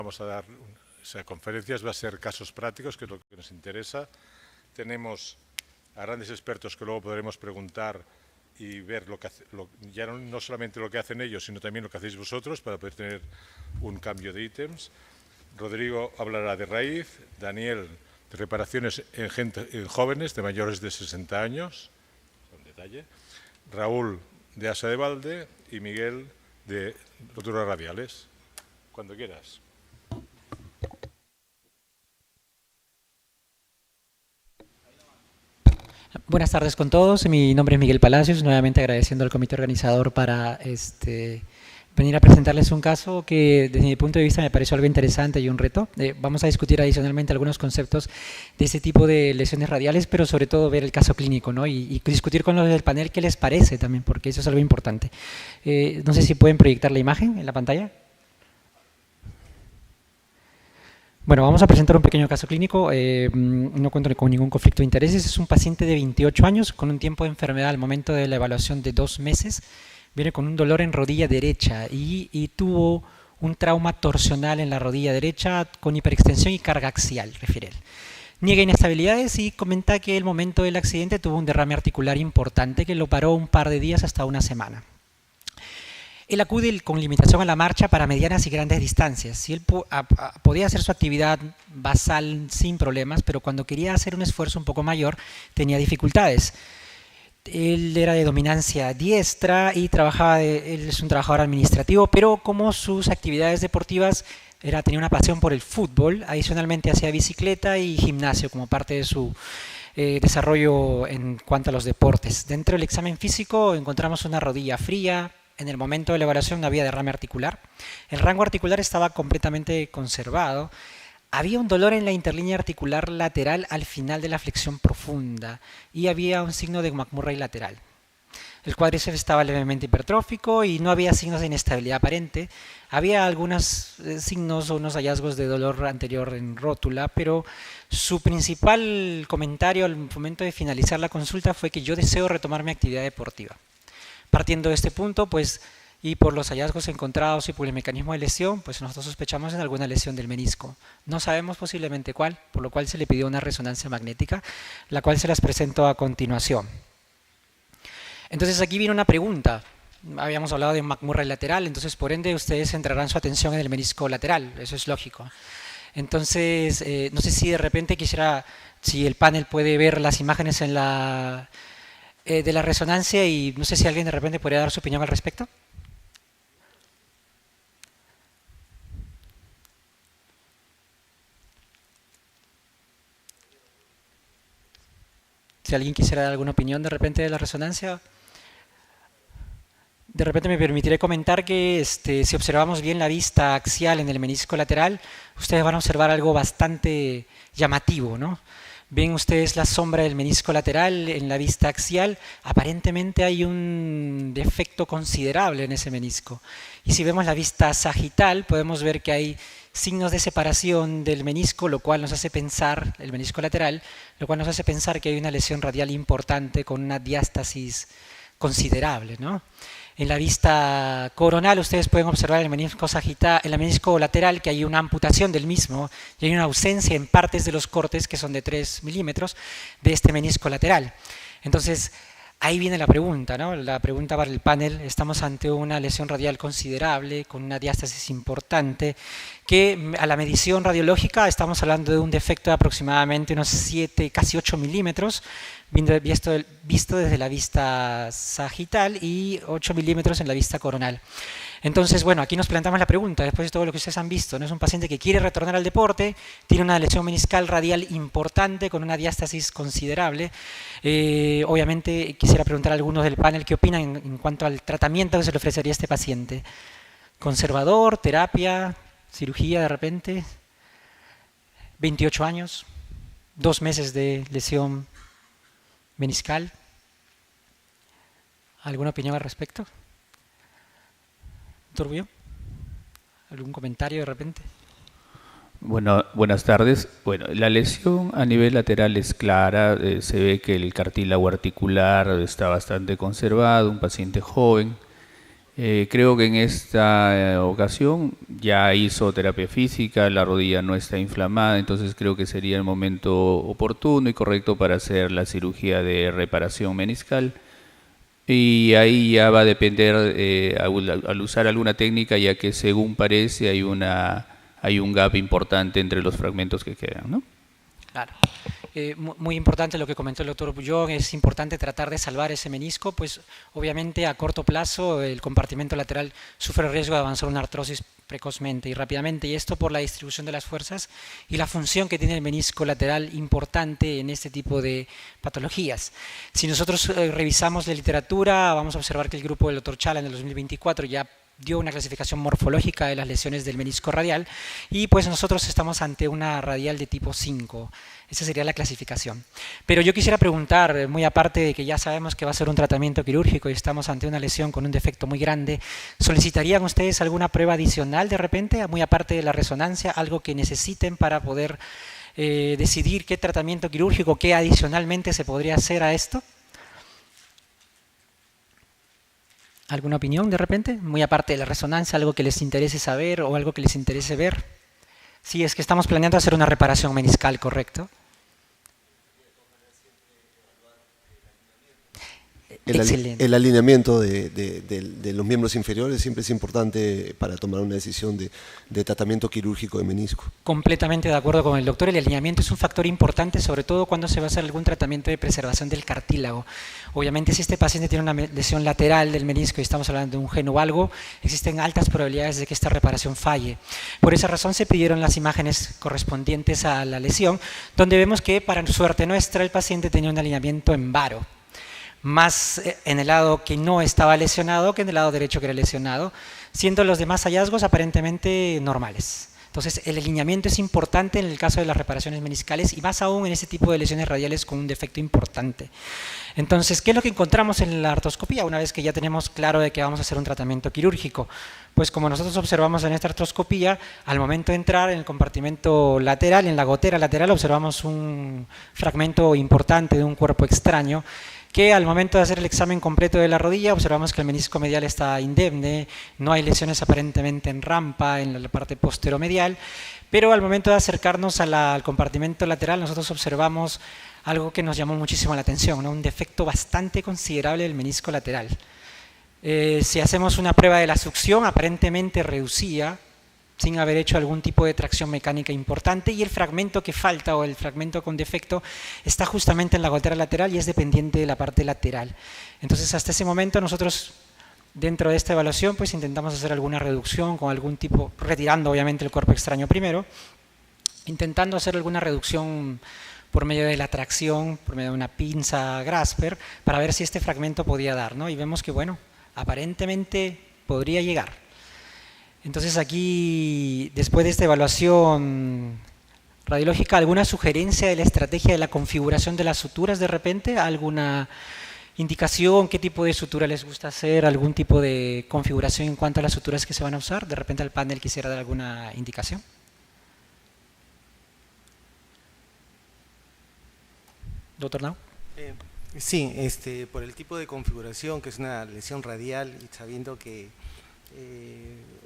vamos a dar, o sea, conferencias, va a ser casos prácticos, que es lo que nos interesa. Tenemos a grandes expertos que luego podremos preguntar y ver lo que ya no solamente lo que hacen ellos, sino también lo que hacéis vosotros para poder tener un cambio de ítems. Rodrigo hablará de raíz, Daniel de reparaciones en jóvenes de mayores de 60 años, con detalle, Raúl de asa de balde y Miguel de roturas radiales. Cuando quieras. Buenas tardes con todos. Mi nombre es Miguel Palacios, nuevamente agradeciendo al comité organizador para venir a presentarles un caso que desde mi punto de vista me pareció algo interesante y un reto. Vamos a discutir adicionalmente algunos conceptos de este tipo de lesiones radiales, pero sobre todo ver el caso clínico, ¿no? Y discutir con los del panel qué les parece también, porque eso es algo importante. No sé si pueden proyectar la imagen en la pantalla. Bueno, vamos a presentar un pequeño caso clínico, no cuento con ningún conflicto de intereses. Es un paciente de 28 años con un tiempo de enfermedad al momento de la evaluación de 2 meses. Viene con un dolor en rodilla derecha y tuvo un trauma torsional en la rodilla derecha con hiperextensión y carga axial, refiere él. Niega inestabilidades y comenta que el momento del accidente tuvo un derrame articular importante que lo paró un par de días hasta una semana. Él acude con limitación a la marcha para medianas y grandes distancias. Si él podía hacer su actividad basal sin problemas, pero cuando quería hacer un esfuerzo un poco mayor, tenía dificultades. Él era de dominancia diestra y él es un trabajador administrativo, pero como sus actividades deportivas tenía una pasión por el fútbol, adicionalmente hacía bicicleta y gimnasio como parte de su desarrollo en cuanto a los deportes. Dentro del examen físico encontramos una rodilla fría. En el momento de la evaluación no había derrame articular. El rango articular estaba completamente conservado. Había un dolor en la interlínea articular lateral al final de la flexión profunda y había un signo de McMurray lateral. El cuádriceps estaba levemente hipertrófico y no había signos de inestabilidad aparente. Había algunos signos o unos hallazgos de dolor anterior en rótula, pero su principal comentario al momento de finalizar la consulta fue que yo deseo retomar mi actividad deportiva. Partiendo de este punto, pues, y por los hallazgos encontrados y por el mecanismo de lesión, pues nosotros sospechamos en alguna lesión del menisco. No sabemos posiblemente cuál, por lo cual se le pidió una resonancia magnética, la cual se las presento a continuación. Entonces aquí viene una pregunta. Habíamos hablado de McMurray lateral, entonces por ende ustedes centrarán su atención en el menisco lateral, eso es lógico. Entonces, no sé si de repente si el panel puede ver las imágenes de la resonancia y no sé si alguien de repente podría dar su opinión al respecto. Si alguien quisiera dar alguna opinión de repente de la resonancia. De repente me permitiré comentar que si observamos bien la vista axial en el menisco lateral, ustedes van a observar algo bastante llamativo, ¿no? Ven ustedes la sombra del menisco lateral en la vista axial, aparentemente hay un defecto considerable en ese menisco. Y si vemos la vista sagital, podemos ver que hay signos de separación del menisco, lo cual nos hace pensar, el menisco lateral, lo cual nos hace pensar que hay una lesión radial importante con una diástasis considerable, ¿no? En la vista coronal ustedes pueden observar en el menisco lateral que hay una amputación del mismo y hay una ausencia en partes de los cortes que son de 3 milímetros de este menisco lateral. Entonces, ahí viene la pregunta, ¿no? La pregunta para el panel, estamos ante una lesión radial considerable, con una diástasis importante, que a la medición radiológica estamos hablando de un defecto de aproximadamente unos 7, casi 8 milímetros, visto desde la vista sagital y 8 milímetros en la vista coronal. Entonces, bueno, aquí nos planteamos la pregunta, después de todo lo que ustedes han visto, ¿no? Es un paciente que quiere retornar al deporte, tiene una lesión meniscal radial importante con una diástasis considerable. Obviamente quisiera preguntar a algunos del panel qué opinan en cuanto al tratamiento que se le ofrecería a este paciente. ¿Conservador, terapia, cirugía de repente? 28 años, 2 meses de lesión meniscal. ¿Alguna opinión al respecto? Turbio, ¿algún comentario de repente? Bueno, buenas tardes. Bueno, la lesión a nivel lateral es clara, se ve que el cartílago articular está bastante conservado, un paciente joven. Creo que en esta ocasión ya hizo terapia física, la rodilla no está inflamada, entonces creo que sería el momento oportuno y correcto para hacer la cirugía de reparación meniscal. Y ahí ya va a depender al usar alguna técnica, ya que según parece hay un gap importante entre los fragmentos que quedan, ¿no? Claro. Muy importante lo que comentó el doctor Bullón, es importante tratar de salvar ese menisco, pues obviamente a corto plazo el compartimento lateral sufre el riesgo de avanzar una artrosis precozmente y rápidamente, y esto por la distribución de las fuerzas y la función que tiene el menisco lateral importante en este tipo de patologías. Si nosotros revisamos la literatura, vamos a observar que el grupo del doctor Chala en el 2024 ya dio una clasificación morfológica de las lesiones del menisco radial y pues nosotros estamos ante una radial de tipo 5. Esa sería la clasificación. Pero yo quisiera preguntar, muy aparte de que ya sabemos que va a ser un tratamiento quirúrgico y estamos ante una lesión con un defecto muy grande, ¿solicitarían ustedes alguna prueba adicional de repente, muy aparte de la resonancia, algo que necesiten para poder decidir qué tratamiento quirúrgico, qué adicionalmente se podría hacer a esto? ¿Alguna opinión de repente? Muy aparte de la resonancia, algo que les interese saber o algo que les interese ver. Sí, es que estamos planeando hacer una reparación meniscal, ¿correcto? El alineamiento de los miembros inferiores siempre es importante para tomar una decisión de tratamiento quirúrgico de menisco. Completamente de acuerdo con el doctor, el alineamiento es un factor importante, sobre todo cuando se va a hacer algún tratamiento de preservación del cartílago. Obviamente, si este paciente tiene una lesión lateral del menisco y estamos hablando de un geno o algo, existen altas probabilidades de que esta reparación falle. Por esa razón se pidieron las imágenes correspondientes a la lesión, donde vemos que, para suerte nuestra, el paciente tenía un alineamiento en varo, más en el lado que no estaba lesionado que en el lado derecho que era lesionado, siendo los demás hallazgos aparentemente normales. Entonces, el alineamiento es importante en el caso de las reparaciones meniscales y más aún en ese tipo de lesiones radiales con un defecto importante. Entonces, ¿qué es lo que encontramos en la artroscopía una vez que ya tenemos claro de que vamos a hacer un tratamiento quirúrgico? Pues como nosotros observamos en esta artroscopía, al momento de entrar en el compartimento lateral, en la gotera lateral, observamos un fragmento importante de un cuerpo extraño, que al momento de hacer el examen completo de la rodilla observamos que el menisco medial está indemne, no hay lesiones aparentemente en rampa en la parte posteromedial, pero al momento de acercarnos al compartimento lateral nosotros observamos algo que nos llamó muchísimo la atención, ¿no? Un defecto bastante considerable del menisco lateral. Si hacemos una prueba de la succión, aparentemente reducía, sin haber hecho algún tipo de tracción mecánica importante, y el fragmento que falta o el fragmento con defecto está justamente en la gotera lateral y es dependiente de la parte lateral. Entonces, hasta ese momento nosotros, dentro de esta evaluación, pues intentamos hacer alguna reducción con algún tipo, retirando obviamente el cuerpo extraño primero, intentando hacer alguna reducción por medio de la tracción, por medio de una pinza Grasper, para ver si este fragmento podía dar, ¿no? Y vemos que, bueno, aparentemente podría llegar. Entonces aquí, después de esta evaluación radiológica, ¿alguna sugerencia de la estrategia de la configuración de las suturas de repente? ¿Alguna indicación? ¿Qué tipo de sutura les gusta hacer? ¿Algún tipo de configuración en cuanto a las suturas que se van a usar? ¿De repente al panel quisiera dar alguna indicación? Doctor Nau. Sí, por el tipo de configuración, que es una lesión radial, y sabiendo que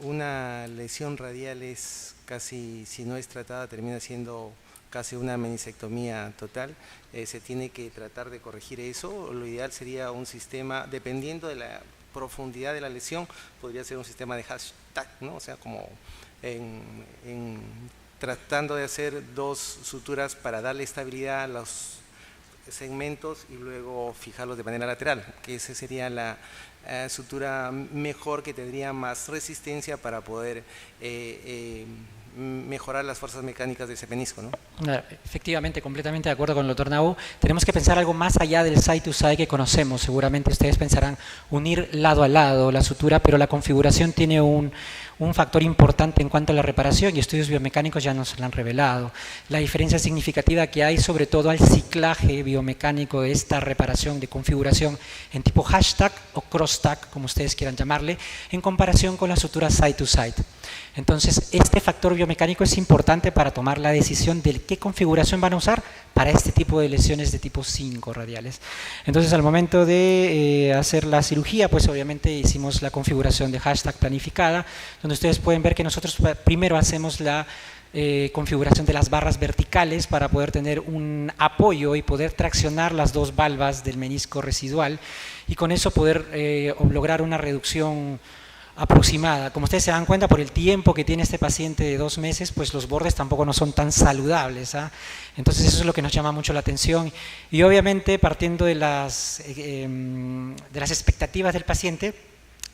una lesión radial es casi, si no es tratada, termina siendo casi una meniscectomía total, se tiene que tratar de corregir eso. Lo ideal sería un sistema, dependiendo de la profundidad de la lesión, podría ser un sistema de hashtag, ¿no? O sea, como tratando de hacer dos suturas para darle estabilidad a los segmentos y luego fijarlos de manera lateral, que esa sería la sutura mejor, que tendría más resistencia para poder mejorar las fuerzas mecánicas de ese menisco, ¿no? Efectivamente, completamente de acuerdo con el doctor Nau. Tenemos que pensar algo más allá del side to side que conocemos. Seguramente ustedes pensarán unir lado a lado la sutura, pero la configuración tiene un factor importante en cuanto a la reparación y estudios biomecánicos ya nos lo han revelado. La diferencia significativa que hay sobre todo al ciclaje biomecánico de esta reparación de configuración en tipo hashtag o cross-tag, como ustedes quieran llamarle, en comparación con las suturas side-to-side. Entonces, este factor biomecánico es importante para tomar la decisión de qué configuración van a usar para este tipo de lesiones de tipo 5 radiales. Entonces, al momento de hacer la cirugía, pues obviamente hicimos la configuración de hashtag planificada, donde ustedes pueden ver que nosotros primero hacemos la configuración de las barras verticales para poder tener un apoyo y poder traccionar las dos valvas del menisco residual y con eso poder lograr una reducción aproximada. Como ustedes se dan cuenta, por el tiempo que tiene este paciente de 2 meses, pues los bordes tampoco no son tan saludables, ¿ah? Entonces eso es lo que nos llama mucho la atención y obviamente partiendo de las expectativas del paciente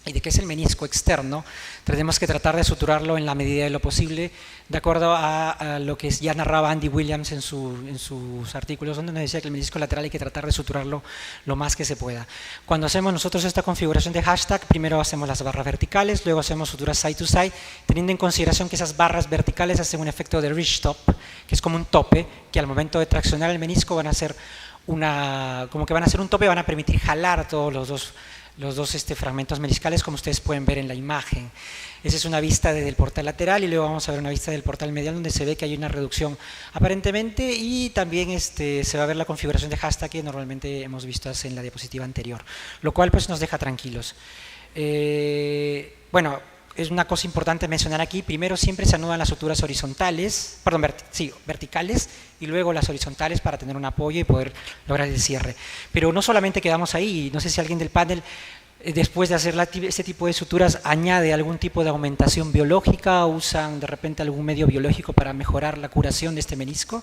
y de qué es el menisco externo, tenemos que tratar de suturarlo en la medida de lo posible, de acuerdo a lo que ya narraba Andy Williams en sus artículos, donde nos decía que el menisco lateral hay que tratar de suturarlo lo más que se pueda. Cuando hacemos nosotros esta configuración de hashtag, primero hacemos las barras verticales, luego hacemos suturas side to side, teniendo en consideración que esas barras verticales hacen un efecto de ridge top, que es como un tope, que al momento de traccionar el menisco van a hacer como que van a hacer un tope, van a permitir jalar todos los dos fragmentos meniscales, como ustedes pueden ver en la imagen. Esa es una vista desde el portal lateral y luego vamos a ver una vista del portal medial donde se ve que hay una reducción aparentemente y también se va a ver la configuración de hashtag que normalmente hemos visto en la diapositiva anterior, lo cual pues nos deja tranquilos. Bueno, es una cosa importante mencionar aquí, primero siempre se anudan las suturas horizontales, perdón, verticales y luego las horizontales para tener un apoyo y poder lograr el cierre. Pero no solamente quedamos ahí, no sé si alguien del panel después de hacer este tipo de suturas añade algún tipo de aumentación biológica, usan de repente algún medio biológico para mejorar la curación de este menisco.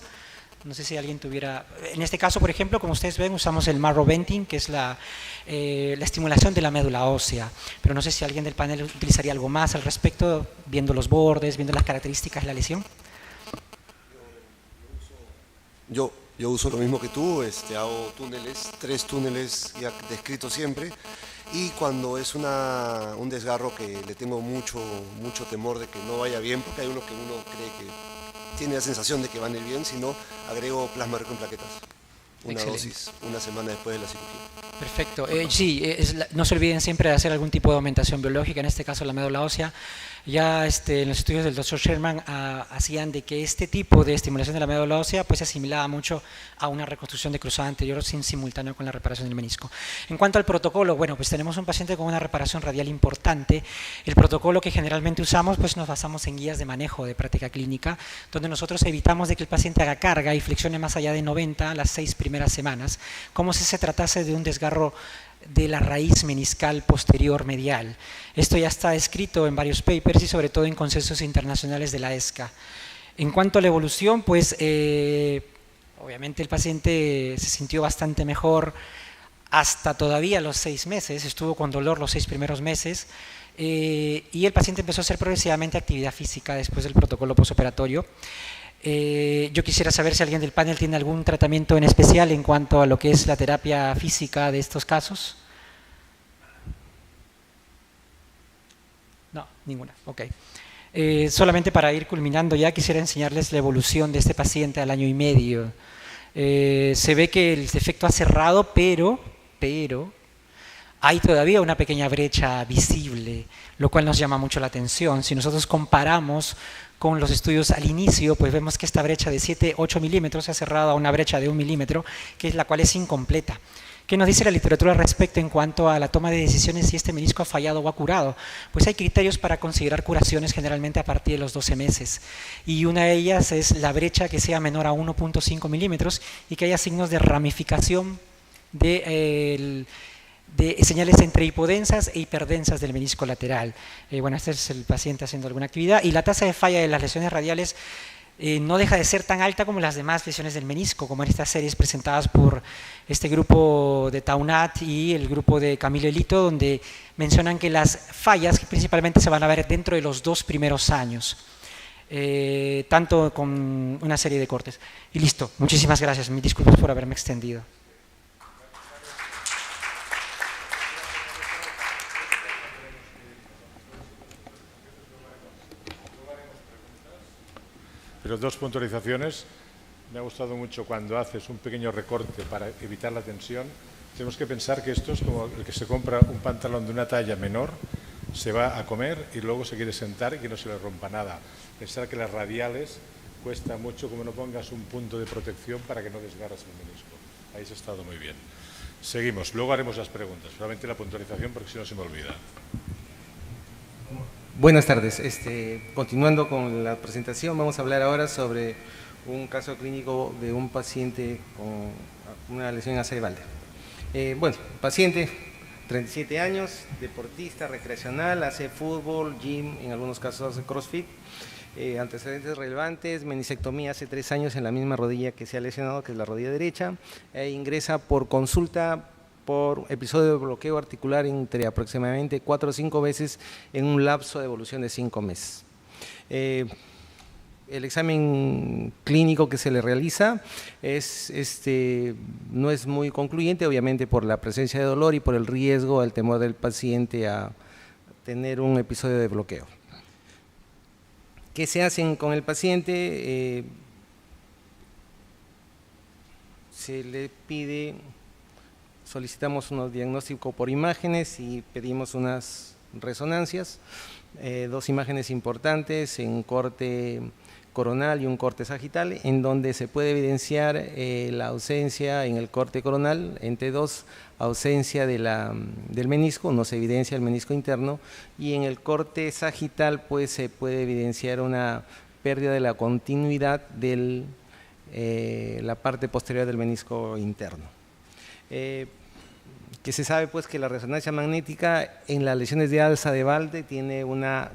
No sé si alguien tuviera... En este caso, por ejemplo, como ustedes ven, usamos el marrow venting, que es la estimulación de la médula ósea. Pero no sé si alguien del panel utilizaría algo más al respecto, viendo los bordes, viendo las características de la lesión. Yo uso lo mismo que tú, hago túneles, 3 túneles ya descritos siempre. Y cuando es un desgarro que le tengo mucho temor de que no vaya bien, porque hay unos que uno cree que tiene la sensación de que van a ir bien, sino agrego plasma rico en plaquetas. Una Excelente. dosis, una semana después de la cirugía. Perfecto. Sí, no se olviden siempre de hacer algún tipo de aumentación biológica, en este caso la médula ósea. Ya en los estudios del Dr. Sherman hacían de que este tipo de estimulación de la médula ósea pues se asimilaba mucho a una reconstrucción de cruzada anterior sin simultáneo con la reparación del menisco. En cuanto al protocolo, bueno, pues tenemos un paciente con una reparación radial importante. El protocolo que generalmente usamos pues nos basamos en guías de manejo de práctica clínica, donde nosotros evitamos de que el paciente haga carga y flexione más allá de 90 las 6 primeras semanas, como si se tratase de un desgarro de la raíz meniscal posterior medial. Esto ya está escrito en varios papers y sobre todo en consensos internacionales de la ESCA. En cuanto a la evolución, pues obviamente el paciente se sintió bastante mejor hasta todavía los 6 meses, estuvo con dolor los 6 primeros meses y el paciente empezó a hacer progresivamente actividad física después del protocolo postoperatorio. Yo quisiera saber si alguien del panel tiene algún tratamiento en especial en cuanto a lo que es la terapia física de estos casos. No, ninguna. Ok. Solamente para ir culminando ya, quisiera enseñarles la evolución de este paciente al 1 año y medio. Se ve que el defecto ha cerrado, pero hay todavía una pequeña brecha visible, lo cual nos llama mucho la atención. Si nosotros comparamos con los estudios al inicio, pues vemos que esta brecha de 7-8 milímetros se ha cerrado a una brecha de 1 milímetro, que es la cual es incompleta. ¿Qué nos dice la literatura al respecto en cuanto a la toma de decisiones si este menisco ha fallado o ha curado? Pues hay criterios para considerar curaciones generalmente a partir de los 12 meses. Y una de ellas es la brecha que sea menor a 1.5 milímetros y que haya signos de ramificación de señales entre hipodensas e hiperdensas del menisco lateral. Bueno, este es el paciente haciendo alguna actividad y la tasa de falla de las lesiones radiales no deja de ser tan alta como las demás lesiones del menisco, como en estas series presentadas por este grupo de Taunat y el grupo de Camilo Elito, donde mencionan que las fallas principalmente se van a ver dentro de los 2 primeros años, tanto con una serie de cortes. Y listo, muchísimas gracias, mis disculpas por haberme extendido. Pero dos puntualizaciones. Me ha gustado mucho cuando haces un pequeño recorte para evitar la tensión. Tenemos que pensar que esto es como el que se compra un pantalón de una talla menor, se va a comer y luego se quiere sentar y que no se le rompa nada. Pensar que las radiales cuesta mucho, como no pongas un punto de protección para que no desgarras el menisco. Ahí se ha estado muy bien. Seguimos, luego haremos las preguntas, solamente la puntualización porque si no se me olvida. Buenas tardes. Continuando con la presentación, vamos a hablar ahora sobre un caso clínico de un paciente con una lesión en asa de balde. Bueno, paciente, 37 años, deportista recreacional, hace fútbol, gym, en algunos casos hace crossfit. Antecedentes relevantes, menisectomía hace 3 años en la misma rodilla que se ha lesionado, que es la rodilla derecha, ingresa por consulta por episodio de bloqueo articular entre aproximadamente 4 o 5 veces en un lapso de evolución de 5 meses. El examen clínico que se le realiza no es muy concluyente, obviamente por la presencia de dolor y por el riesgo, el temor del paciente a tener un episodio de bloqueo. ¿Qué se hacen con el paciente? Se le pide, solicitamos unos diagnósticos por imágenes y pedimos unas resonancias, 2 imágenes importantes en corte coronal y un corte sagital, en donde se puede evidenciar la ausencia en el corte coronal, en T2, ausencia del menisco, no se evidencia el menisco interno, y en el corte sagital pues se puede evidenciar una pérdida de la continuidad de la parte posterior del menisco interno. Que se sabe pues que la resonancia magnética en las lesiones de asa de balde tiene una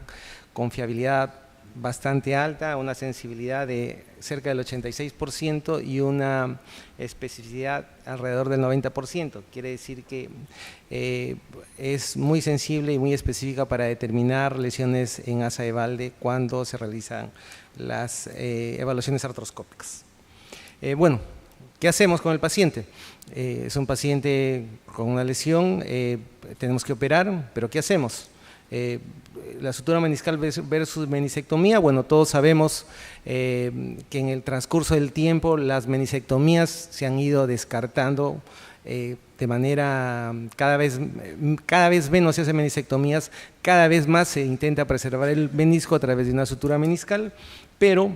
confiabilidad bastante alta, una sensibilidad de cerca del 86% y una especificidad alrededor del 90%. Quiere decir que es muy sensible y muy específica para determinar lesiones en asa de balde cuando se realizan las evaluaciones artroscópicas. Bueno, ¿qué hacemos con el paciente? Es un paciente con una lesión, tenemos que operar, pero ¿qué hacemos? La sutura meniscal versus menisectomía, bueno, todos sabemos que en el transcurso del tiempo las menisectomías se han ido descartando de manera cada vez menos se hacen menisectomías, cada vez más se intenta preservar el menisco a través de una sutura meniscal, pero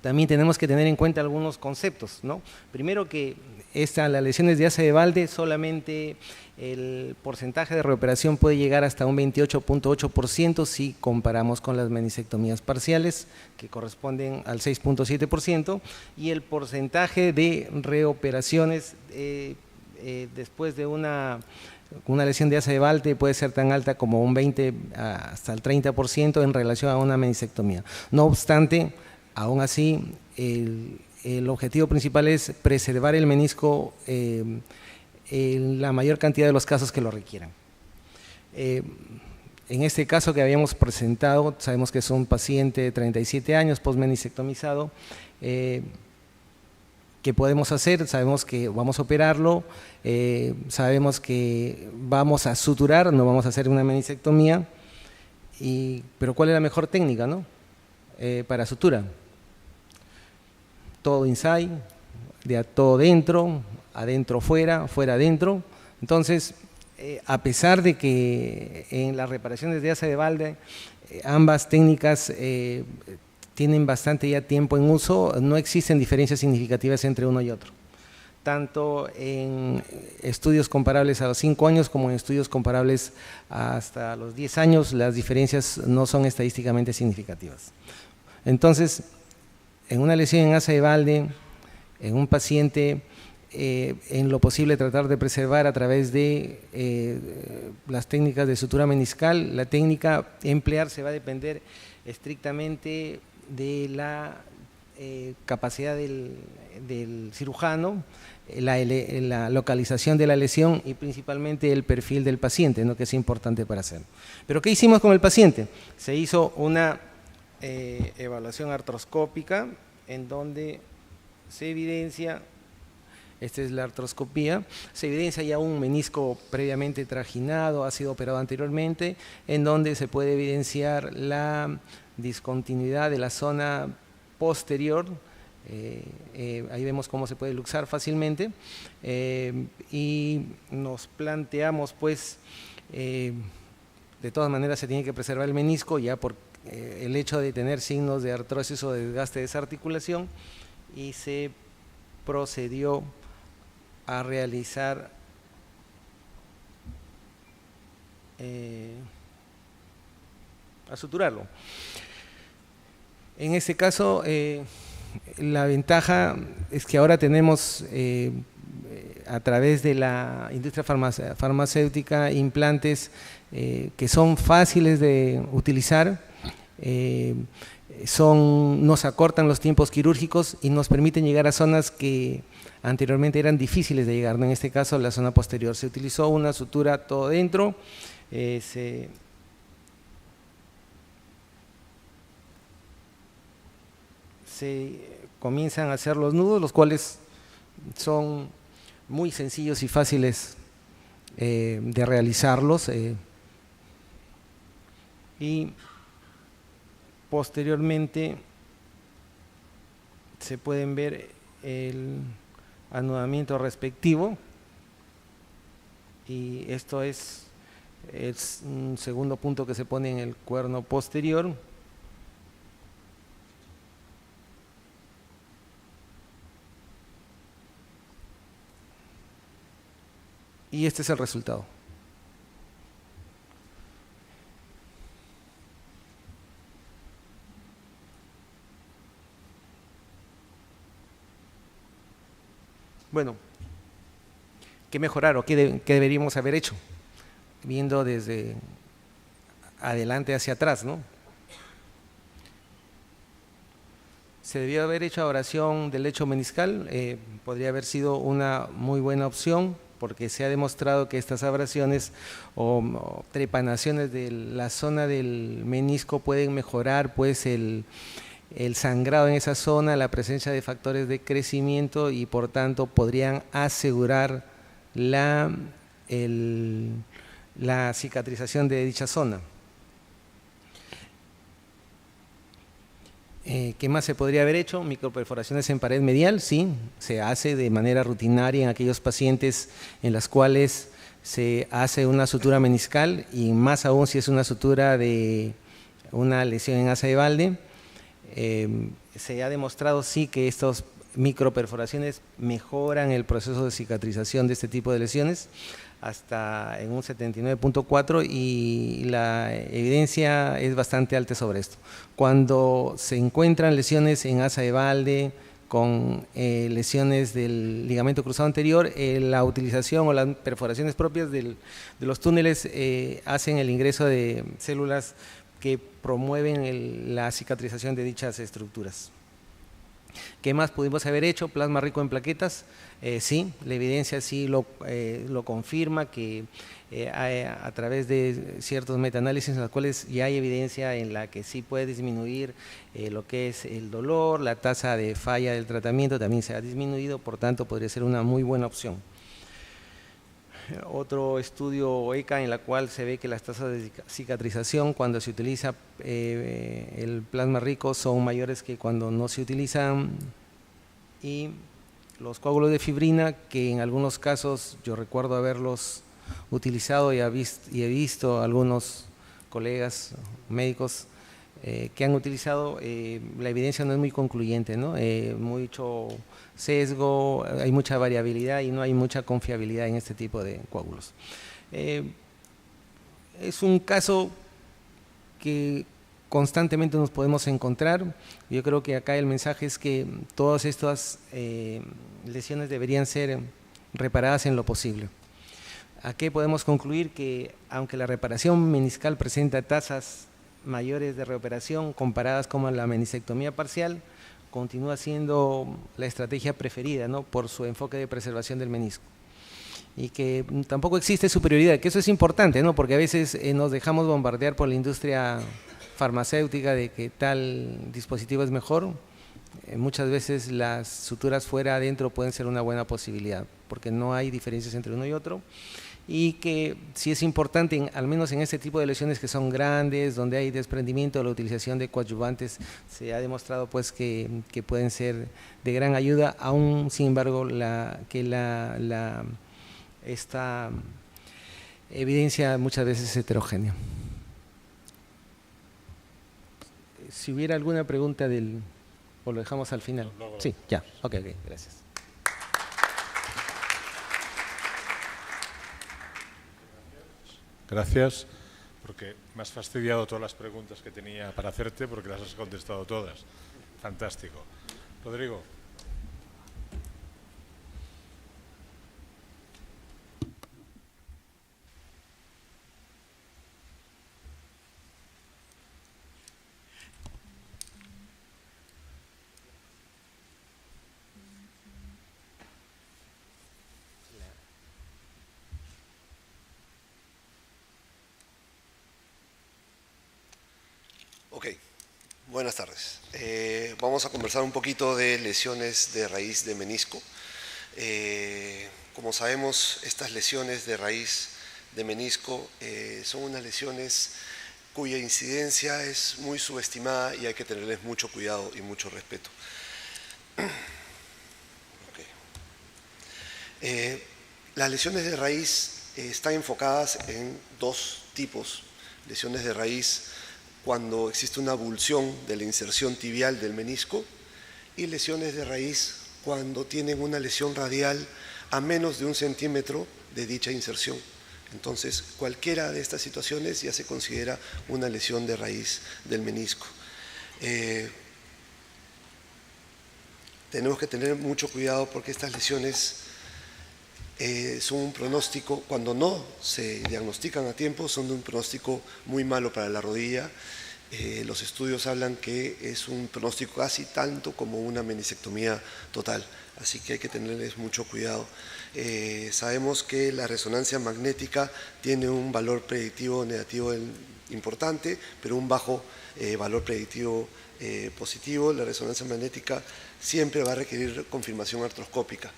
también tenemos que tener en cuenta algunos conceptos, ¿no? Primero que las lesiones de asa de balde solamente el porcentaje de reoperación puede llegar hasta un 28.8% si comparamos con las menisectomías parciales, que corresponden al 6.7%, y el porcentaje de reoperaciones después de una lesión de asa de balde puede ser tan alta como un 20 hasta el 30% en relación a una menisectomía. No obstante, aún así, el objetivo principal es preservar el menisco en la mayor cantidad de los casos que lo requieran. En este caso que habíamos presentado, sabemos que es un paciente de 37 años, postmenisectomizado. ¿Qué podemos hacer? Sabemos que vamos a operarlo, sabemos que vamos a suturar, no vamos a hacer una menisectomía, pero ¿cuál es la mejor técnica, no? Para sutura? Todo inside, todo dentro, adentro fuera, fuera adentro. Entonces, a pesar de que en las reparaciones de asa de balde ambas técnicas tienen bastante ya tiempo en uso, no existen diferencias significativas entre uno y otro, tanto en estudios comparables a los 5 años como en estudios comparables hasta los 10 años, las diferencias no son estadísticamente significativas. Entonces, en una lesión en asa de balde, en un paciente, en lo posible tratar de preservar a través de las técnicas de sutura meniscal. La técnica a emplearse va a depender estrictamente de la capacidad del cirujano, la localización de la lesión y principalmente el perfil del paciente, ¿no? Que es importante para hacer. Pero ¿qué hicimos con el paciente? Se hizo una evaluación artroscópica en donde se evidencia, esta es la artroscopía, se evidencia ya un menisco previamente trajinado, ha sido operado anteriormente, en donde se puede evidenciar la discontinuidad de la zona posterior. Ahí vemos cómo se puede luxar fácilmente, y nos planteamos pues de todas maneras se tiene que preservar el menisco ya por el hecho de tener signos de artrosis o de desgaste de esa articulación, y se procedió a realizar a suturarlo. En este caso la ventaja es que ahora tenemos a través de la industria farmacéutica implantes que son fáciles de utilizar, nos acortan los tiempos quirúrgicos y nos permiten llegar a zonas que anteriormente eran difíciles de llegar, ¿no? En este caso la zona posterior. Se utilizó una sutura todo dentro, se comienzan a hacer los nudos, los cuales son muy sencillos y fáciles de realizarlos, y posteriormente se pueden ver el anudamiento respectivo, y esto es un segundo punto que se pone en el cuerno posterior. Y este es el resultado. Bueno, ¿qué mejorar o qué deberíamos haber hecho? Viendo desde adelante hacia atrás, ¿no? Se debió haber hecho ablación del lecho meniscal, podría haber sido una muy buena opción, porque se ha demostrado que estas abrasiones o trepanaciones de la zona del menisco pueden mejorar pues el sangrado en esa zona, la presencia de factores de crecimiento, y por tanto podrían asegurar la cicatrización de dicha zona. ¿Qué más se podría haber hecho? Microperforaciones en pared medial, sí, se hace de manera rutinaria en aquellos pacientes en las cuales se hace una sutura meniscal, y más aún si es una sutura de una lesión en asa de Walde. Se ha demostrado sí que estas microperforaciones mejoran el proceso de cicatrización de este tipo de lesiones hasta en un 79.4, y la evidencia es bastante alta sobre esto. Cuando se encuentran lesiones en asa de Walde con lesiones del ligamento cruzado anterior, la utilización o las perforaciones propias de los túneles hacen el ingreso de células que promueven la cicatrización de dichas estructuras. ¿Qué más pudimos haber hecho? Plasma rico en plaquetas, sí, la evidencia sí lo confirma, que a través de ciertos metaanálisis en los cuales ya hay evidencia en la que sí puede disminuir lo que es el dolor, la tasa de falla del tratamiento también se ha disminuido, por tanto podría ser una muy buena opción. Otro estudio ECA en la cual se ve que las tasas de cicatrización cuando se utiliza el plasma rico son mayores que cuando no se utilizan, y los coágulos de fibrina, que en algunos casos yo recuerdo haberlos utilizado y he visto algunos colegas médicos que han utilizado, la evidencia no es muy concluyente, ¿no? Mucho sesgo, hay mucha variabilidad y no hay mucha confiabilidad en este tipo de coágulos. Es un caso que constantemente nos podemos encontrar. Yo creo que acá el mensaje es que todas estas lesiones deberían ser reparadas en lo posible. ¿A qué podemos concluir? Que aunque la reparación meniscal presenta tasas mayores de reoperación comparadas con la meniscectomía parcial, continúa siendo la estrategia preferida, ¿no? Por su enfoque de preservación del menisco. Y que tampoco existe superioridad, que eso es importante, ¿no? Porque a veces nos dejamos bombardear por la industria farmacéutica de que tal dispositivo es mejor. Muchas veces las suturas fuera adentro pueden ser una buena posibilidad, porque no hay diferencias entre uno y otro. y que sí es importante, al menos en este tipo de lesiones que son grandes, donde hay desprendimiento, la utilización de coadyuvantes se ha demostrado pues que pueden ser de gran ayuda, aún sin embargo esta evidencia muchas veces es heterogénea. Si hubiera alguna pregunta o lo dejamos al final. Sí, ya, ok, gracias. Gracias, porque me has fastidiado todas las preguntas que tenía para hacerte porque las has contestado todas. Fantástico. Rodrigo. Ok, buenas tardes. Vamos a conversar un poquito de lesiones de raíz de menisco. Como sabemos, estas lesiones de raíz de menisco son unas lesiones cuya incidencia es muy subestimada y hay que tenerles mucho cuidado y mucho respeto. Okay. Las lesiones de raíz están enfocadas en dos tipos. Lesiones de raíz cuando existe una abulsión de la inserción tibial del menisco y lesiones de raíz cuando tienen una lesión radial a menos de 1 centímetro de dicha inserción. Entonces, cualquiera de estas situaciones ya se considera una lesión de raíz del menisco. Tenemos que tener mucho cuidado porque estas lesiones son un pronóstico, cuando no se diagnostican a tiempo, son de un pronóstico muy malo para la rodilla. Los estudios hablan que es un pronóstico casi tanto como una meniscectomía total, así que hay que tenerles mucho cuidado. Sabemos que la resonancia magnética tiene un valor predictivo negativo importante, pero un bajo valor predictivo positivo. La resonancia magnética siempre va a requerir confirmación artroscópica.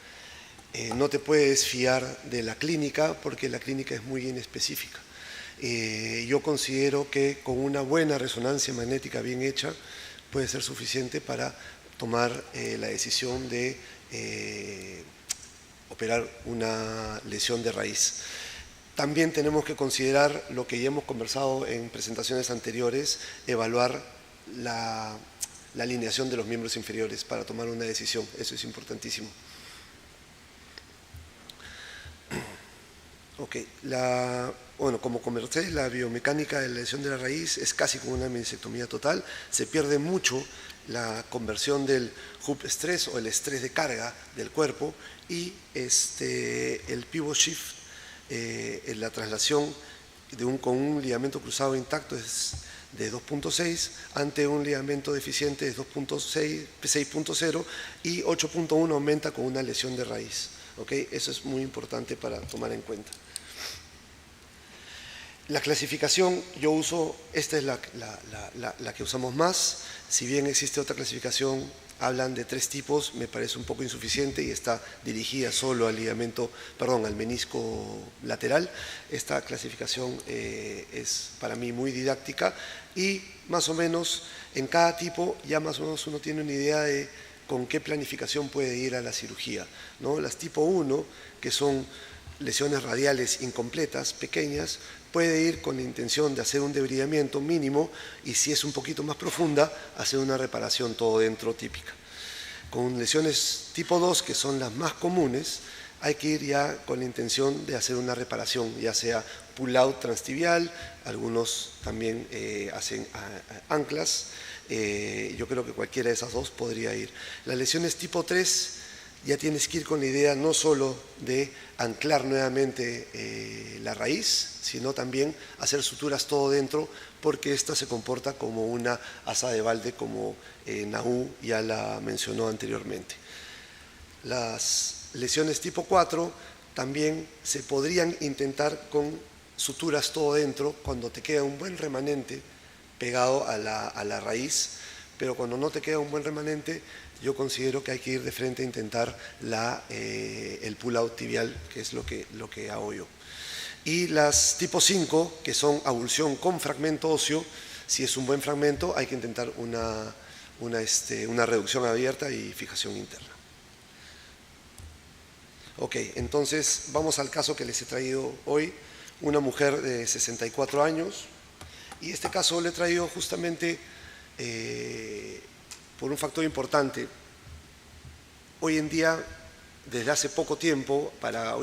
No te puedes fiar de la clínica porque la clínica es muy inespecífica. Yo considero que con una buena resonancia magnética bien hecha puede ser suficiente para tomar la decisión de operar una lesión de raíz. También tenemos que considerar lo que ya hemos conversado en presentaciones anteriores, evaluar la alineación de los miembros inferiores para tomar una decisión. Eso es importantísimo. Ok, bueno, como conversé, la biomecánica de la lesión de la raíz es casi como una meniscectomía total. Se pierde mucho la conversión del hub stress o el estrés de carga del cuerpo y el pivot shift, la traslación con un ligamento cruzado intacto es de 2.6 ante un ligamento deficiente de 6.0 y 8.1 aumenta con una lesión de raíz. ¿Okay? Eso es muy importante para tomar en cuenta. La clasificación, yo uso, esta es la que usamos más. Si bien existe otra clasificación, hablan de 3 tipos, me parece un poco insuficiente y está dirigida solo al al menisco lateral. Esta clasificación es para mí muy didáctica y más o menos en cada tipo ya más o menos uno tiene una idea de con qué planificación puede ir a la cirugía, ¿no? Las tipo 1, que son lesiones radiales incompletas, pequeñas, puede ir con la intención de hacer un debridamiento mínimo y si es un poquito más profunda, hacer una reparación todo dentro típica. Con lesiones tipo 2, que son las más comunes, hay que ir ya con la intención de hacer una reparación, ya sea pull-out transtibial, algunos también hacen anclas. Yo creo que cualquiera de esas dos podría ir. Las lesiones tipo 3 ya tienes que ir con la idea no solo de anclar nuevamente la raíz, sino también hacer suturas todo dentro, porque esta se comporta como una asa de balde, como Naú ya la mencionó anteriormente. Las lesiones tipo 4 también se podrían intentar con suturas todo dentro cuando te queda un buen remanente pegado a la raíz, pero cuando no te queda un buen remanente, yo considero que hay que ir de frente a intentar el pull-out tibial, que es lo que hago yo. Y las tipo 5, que son abulsión con fragmento óseo, si es un buen fragmento hay que intentar una reducción abierta y fijación interna. Ok, entonces vamos al caso que les he traído hoy, una mujer de 64 años, y este caso le he traído justamente por un factor importante. Hoy en día, desde hace poco tiempo, para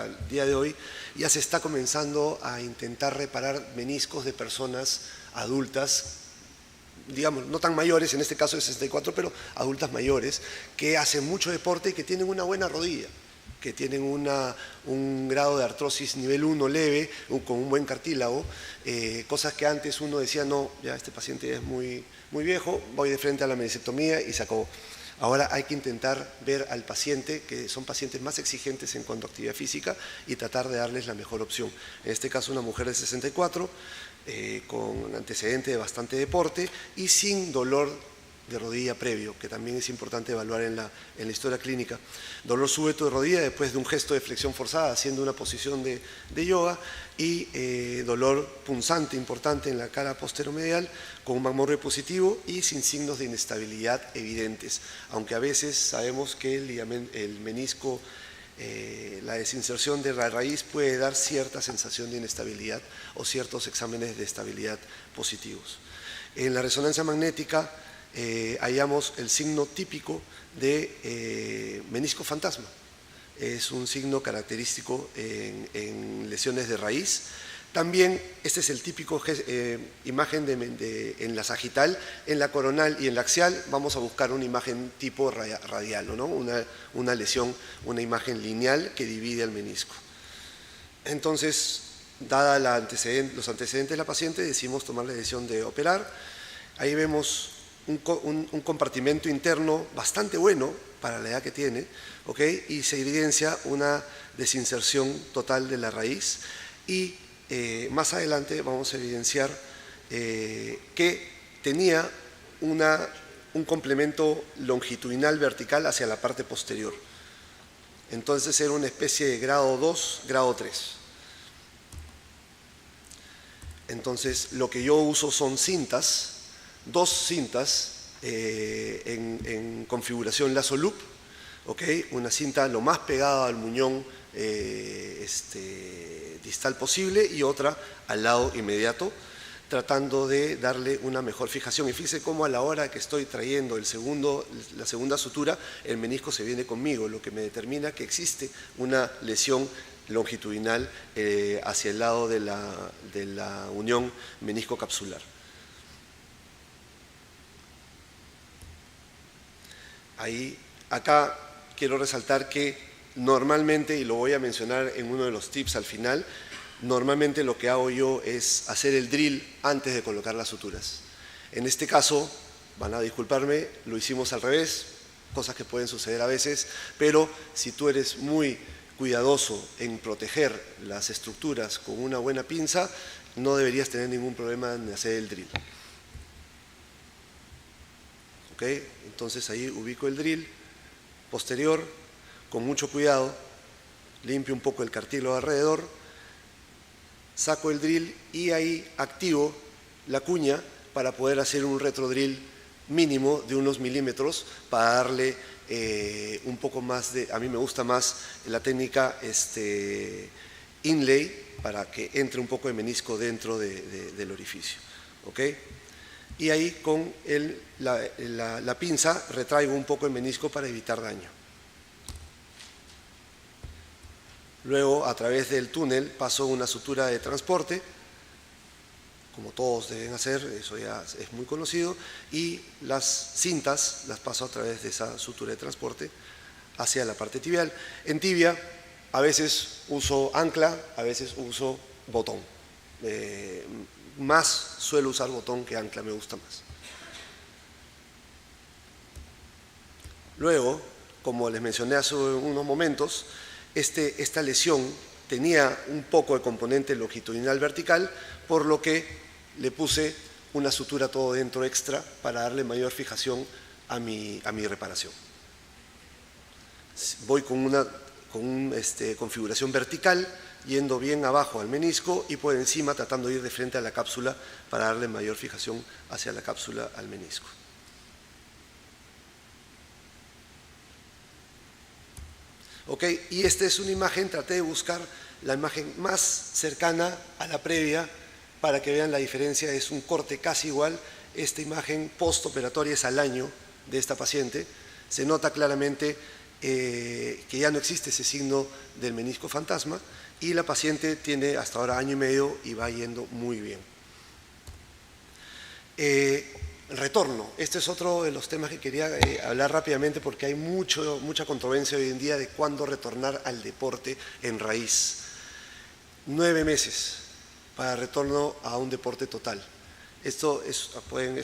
el día de hoy, ya se está comenzando a intentar reparar meniscos de personas adultas, digamos, no tan mayores, en este caso de 64, pero adultas mayores, que hacen mucho deporte y que tienen una buena rodilla, que tienen un grado de artrosis nivel 1 leve, con un buen cartílago, cosas que antes uno decía, no, ya este paciente es muy viejo, voy de frente a la meniscectomía y se acabó. Ahora hay que intentar ver al paciente, que son pacientes más exigentes en cuanto a actividad física, y tratar de darles la mejor opción. En este caso, una mujer de 64, con antecedente de bastante deporte y sin dolor de rodilla previo, que también es importante evaluar en la historia clínica. Dolor súbito de rodilla después de un gesto de flexión forzada, haciendo una posición de yoga, y dolor punzante importante en la cara posteromedial, con un McMurray positivo y sin signos de inestabilidad evidentes, aunque a veces sabemos que el menisco, la desinserción de la raíz puede dar cierta sensación de inestabilidad o ciertos exámenes de estabilidad positivos. En la resonancia magnética hallamos el signo típico de menisco fantasma. Es un signo característico en lesiones de raíz. También este es el típico imagen en la sagital, en la coronal y en la axial vamos a buscar una imagen tipo radial, ¿no? Una lesión, una imagen lineal que divide el menisco. Entonces, dada los antecedentes de la paciente, decidimos tomar la decisión de operar. Ahí vemos un compartimento interno bastante bueno para la edad que tiene, ¿ok? Y se evidencia una desinserción total de la raíz, y más adelante vamos a evidenciar que tenía un complemento longitudinal vertical hacia la parte posterior. Entonces era una especie de grado 2, grado 3. Entonces lo que yo uso son cintas, 2 cintas en configuración lazo loop, ¿okay? Una cinta lo más pegada al muñón distal posible y otra al lado inmediato, tratando de darle una mejor fijación. Y fíjense cómo a la hora que estoy trayendo la segunda sutura, el menisco se viene conmigo, lo que me determina que existe una lesión longitudinal hacia el lado de la unión menisco-capsular. Acá quiero resaltar que normalmente, y lo voy a mencionar en uno de los tips al final, normalmente lo que hago yo es hacer el drill antes de colocar las suturas. En este caso, van a disculparme, lo hicimos al revés, cosas que pueden suceder a veces, pero si tú eres muy cuidadoso en proteger las estructuras con una buena pinza, no deberías tener ningún problema en hacer el drill. ¿Ok? Entonces ahí ubico el drill posterior, con mucho cuidado, limpio un poco el cartílago alrededor, saco el drill y ahí activo la cuña para poder hacer un retrodrill mínimo de unos milímetros para darle un poco más de, a mí me gusta más la técnica inlay para que entre un poco de menisco dentro del orificio. ¿Ok? Y ahí con la pinza retraigo un poco el menisco para evitar daño. Luego, a través del túnel, paso una sutura de transporte, como todos deben hacer, eso ya es muy conocido, y las cintas las paso a través de esa sutura de transporte hacia la parte tibial. En tibia, a veces uso ancla, a veces uso botón. Más suelo usar botón que ancla, me gusta más. Luego, como les mencioné hace unos momentos, esta lesión tenía un poco de componente longitudinal vertical, por lo que le puse una sutura todo dentro extra para darle mayor fijación a mi reparación. Voy con una configuración vertical, yendo bien abajo al menisco y por encima tratando de ir de frente a la cápsula para darle mayor fijación hacia la cápsula al menisco. Ok, y esta es una imagen, traté de buscar la imagen más cercana a la previa para que vean la diferencia, es un corte casi igual. Esta imagen postoperatoria es al año de esta paciente, se nota claramente que ya no existe ese signo del menisco fantasma y la paciente tiene hasta ahora año y medio y va yendo muy bien. Retorno, este es otro de los temas que quería hablar rápidamente porque hay mucha controversia hoy en día de cuándo retornar al deporte en raíz. 9 meses para retorno a un deporte total. Pueden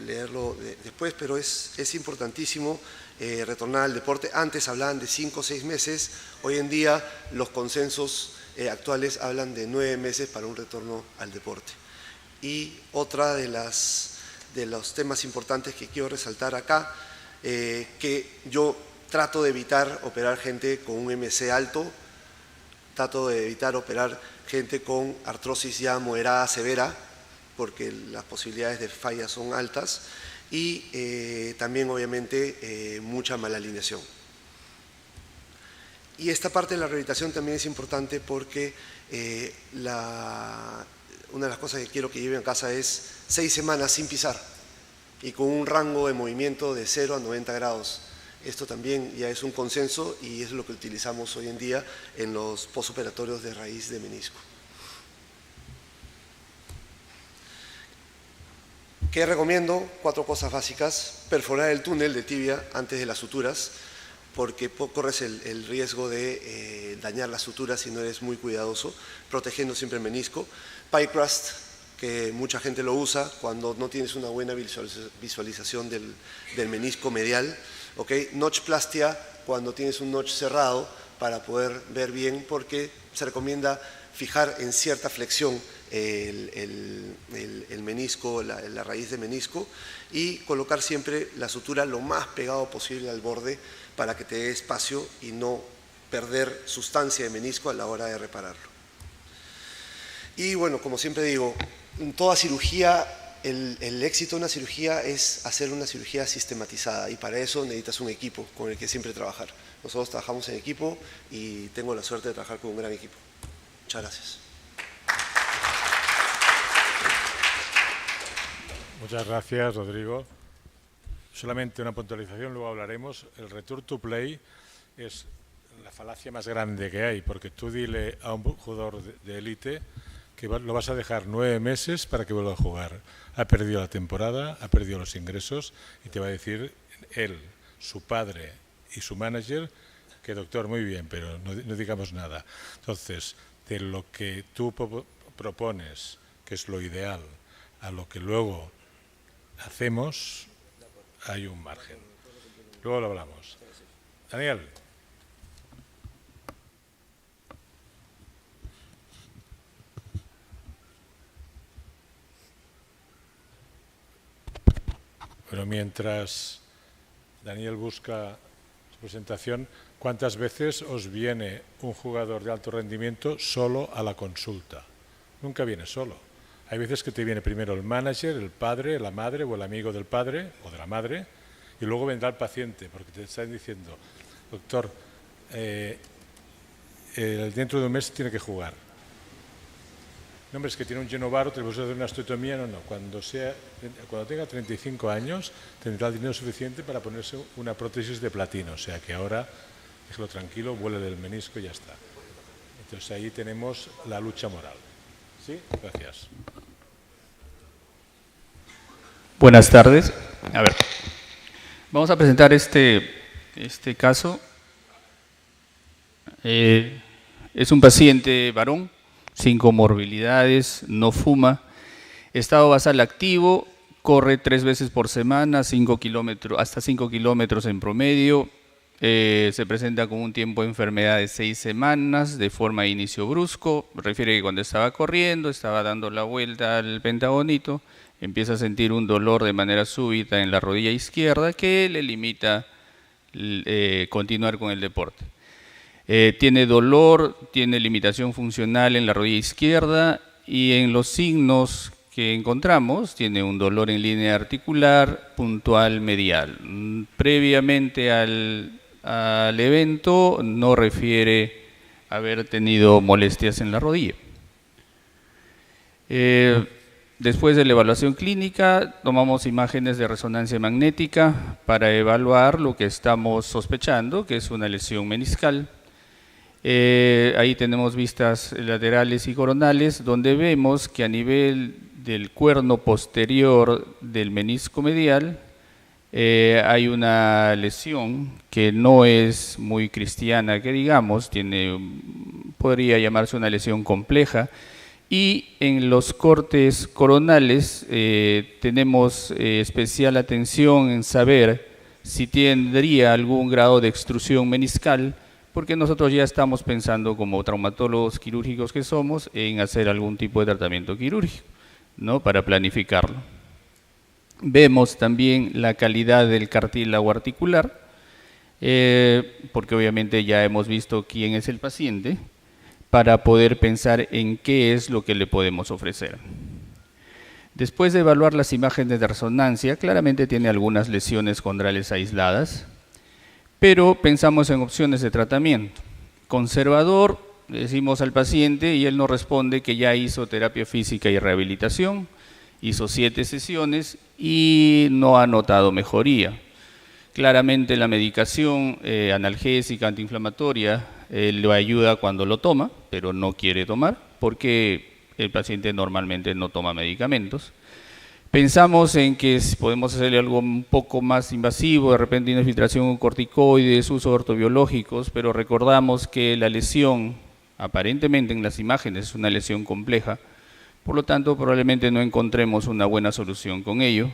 leerlo después, pero es importantísimo retornar al deporte. Antes hablaban de 5 o 6 meses, hoy en día los consensos actuales hablan de 9 meses para un retorno al deporte. Y otra de los temas importantes que quiero resaltar acá, que yo trato de evitar operar gente con un MC alto, trato de evitar operar gente con artrosis ya moderada severa, porque las posibilidades de falla son altas, y también obviamente mucha malalineación. Y esta parte de la rehabilitación también es importante porque una de las cosas que quiero que lleven a casa es 6 semanas sin pisar y con un rango de movimiento de 0 a 90 grados. Esto también ya es un consenso y es lo que utilizamos hoy en día en los postoperatorios de raíz de menisco. ¿Qué recomiendo? 4 cosas básicas. Perforar el túnel de tibia antes de las suturas, porque corres el riesgo de dañar las suturas si no eres muy cuidadoso, protegiendo siempre el menisco. Pie crust, que mucha gente lo usa cuando no tienes una buena visualización del menisco medial. ¿Okay? Notchplastia, cuando tienes un notch cerrado para poder ver bien, porque se recomienda fijar en cierta flexión el menisco, la raíz de menisco, y colocar siempre la sutura lo más pegado posible al borde para que te dé espacio y no perder sustancia de menisco a la hora de repararlo. Y bueno, como siempre digo, en toda cirugía, el éxito de una cirugía es hacer una cirugía sistematizada y para eso necesitas un equipo con el que siempre trabajar. Nosotros trabajamos en equipo y tengo la suerte de trabajar con un gran equipo. Muchas gracias. Muchas gracias, Rodrigo. Solamente una puntualización, luego hablaremos. El return to play es la falacia más grande que hay, porque tú dile a un jugador de élite que lo vas a dejar 9 meses para que vuelva a jugar. Ha perdido la temporada, ha perdido los ingresos y te va a decir él, su padre y su manager que doctor, muy bien, pero no digamos nada. Entonces, de lo que tú propones, que es lo ideal, a lo que luego hacemos, hay un margen. Luego lo hablamos. Daniel. Pero mientras Daniel busca su presentación, ¿cuántas veces os viene un jugador de alto rendimiento solo a la consulta? Nunca viene solo. Hay veces que te viene primero el manager, el padre, la madre o el amigo del padre o de la madre, y luego vendrá el paciente, porque te están diciendo, doctor, dentro de un mes tiene que jugar. No, hombre, es que tiene un genovaro, tenemos que hacer una osteotomía. No. Cuando tenga 35 años, tendrá el dinero suficiente para ponerse una prótesis de platino. O sea que ahora, déjelo tranquilo, vuele del menisco y ya está. Entonces ahí tenemos la lucha moral. ¿Sí? Gracias. Buenas tardes. A ver, vamos a presentar este caso. Es un paciente varón, sin comorbilidades, no fuma, estado basal activo, corre 3 veces por semana, 5 kilómetros, hasta 5 kilómetros en promedio, se presenta con un tiempo de enfermedad de 6 semanas, de forma de inicio brusco, refiere que cuando estaba corriendo, estaba dando la vuelta al pentagonito, empieza a sentir un dolor de manera súbita en la rodilla izquierda que le limita continuar con el deporte. Tiene dolor, tiene limitación funcional en la rodilla izquierda y en los signos que encontramos tiene un dolor en línea articular puntual medial. Previamente al evento no refiere haber tenido molestias en la rodilla. Después de la evaluación clínica, tomamos imágenes de resonancia magnética para evaluar lo que estamos sospechando, que es una lesión meniscal. Ahí tenemos vistas laterales y coronales, donde vemos que a nivel del cuerno posterior del menisco medial hay una lesión que no es muy cristiana, que digamos, podría llamarse una lesión compleja. Y en los cortes coronales tenemos especial atención en saber si tendría algún grado de extrusión meniscal, porque nosotros ya estamos pensando, como traumatólogos quirúrgicos que somos, en hacer algún tipo de tratamiento quirúrgico, ¿no?, para planificarlo. Vemos también la calidad del cartílago articular, porque obviamente ya hemos visto quién es el paciente, para poder pensar en qué es lo que le podemos ofrecer. Después de evaluar las imágenes de resonancia, claramente tiene algunas lesiones condrales aisladas, pero pensamos en opciones de tratamiento. Conservador, le decimos al paciente y él nos responde que ya hizo terapia física y rehabilitación, hizo 7 sesiones y no ha notado mejoría. Claramente la medicación analgésica, antiinflamatoria, le ayuda cuando lo toma, pero no quiere tomar, porque el paciente normalmente no toma medicamentos. Pensamos en que podemos hacerle algo un poco más invasivo, de repente una infiltración con corticoides, uso de ortobiológicos, pero recordamos que la lesión, aparentemente en las imágenes, es una lesión compleja, por lo tanto probablemente no encontremos una buena solución con ello.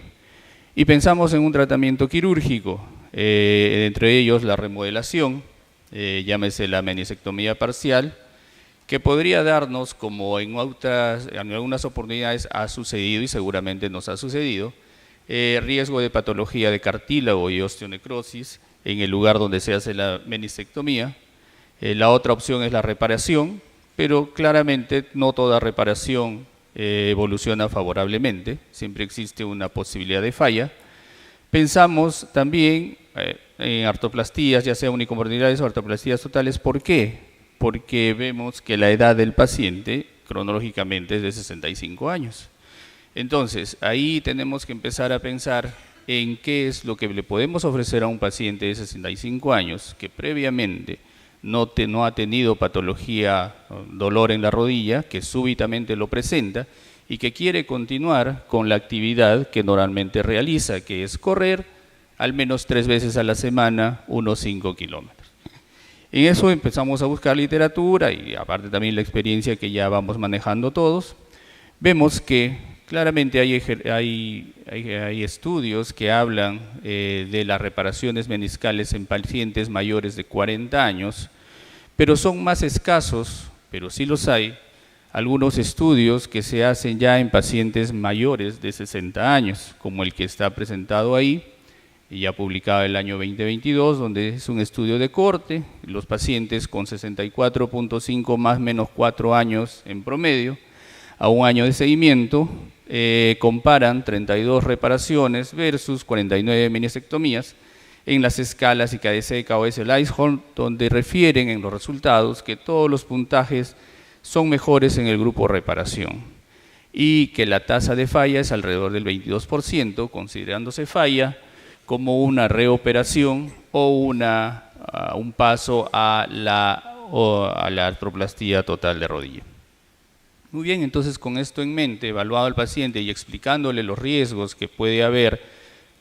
Y pensamos en un tratamiento quirúrgico, entre ellos la remodelación, llámese la meniscectomía parcial, que podría darnos, como en algunas oportunidades ha sucedido y seguramente nos ha sucedido, riesgo de patología de cartílago y osteonecrosis en el lugar donde se hace la meniscectomía. La otra opción es la reparación, pero claramente no toda reparación evoluciona favorablemente, siempre existe una posibilidad de falla. Pensamos también en artroplastías, ya sea unicomorbilidades o artroplastías totales. ¿Por qué? Porque vemos que la edad del paciente cronológicamente es de 65 años. Entonces, ahí tenemos que empezar a pensar en qué es lo que le podemos ofrecer a un paciente de 65 años que previamente no ha tenido patología, dolor en la rodilla, que súbitamente lo presenta y que quiere continuar con la actividad que normalmente realiza, que es correr al menos 3 veces a la semana, unos 5 kilómetros. En eso empezamos a buscar literatura y aparte también la experiencia que ya vamos manejando todos. Vemos que claramente hay estudios que hablan de las reparaciones meniscales en pacientes mayores de 40 años, pero son más escasos, pero sí los hay, algunos estudios que se hacen ya en pacientes mayores de 60 años, como el que está presentado ahí, y ya publicado el año 2022, donde es un estudio de corte, los pacientes con 64.5 más menos 4 años en promedio, a un año de seguimiento, comparan 32 reparaciones versus 49 meniscectomías en las escalas IKDC, KOS, Lightholm, donde refieren en los resultados que todos los puntajes son mejores en el grupo reparación y que la tasa de falla es alrededor del 22%, considerándose falla como una reoperación o un paso a la artroplastía total de rodilla. Muy bien, entonces con esto en mente, evaluado al paciente y explicándole los riesgos que puede haber,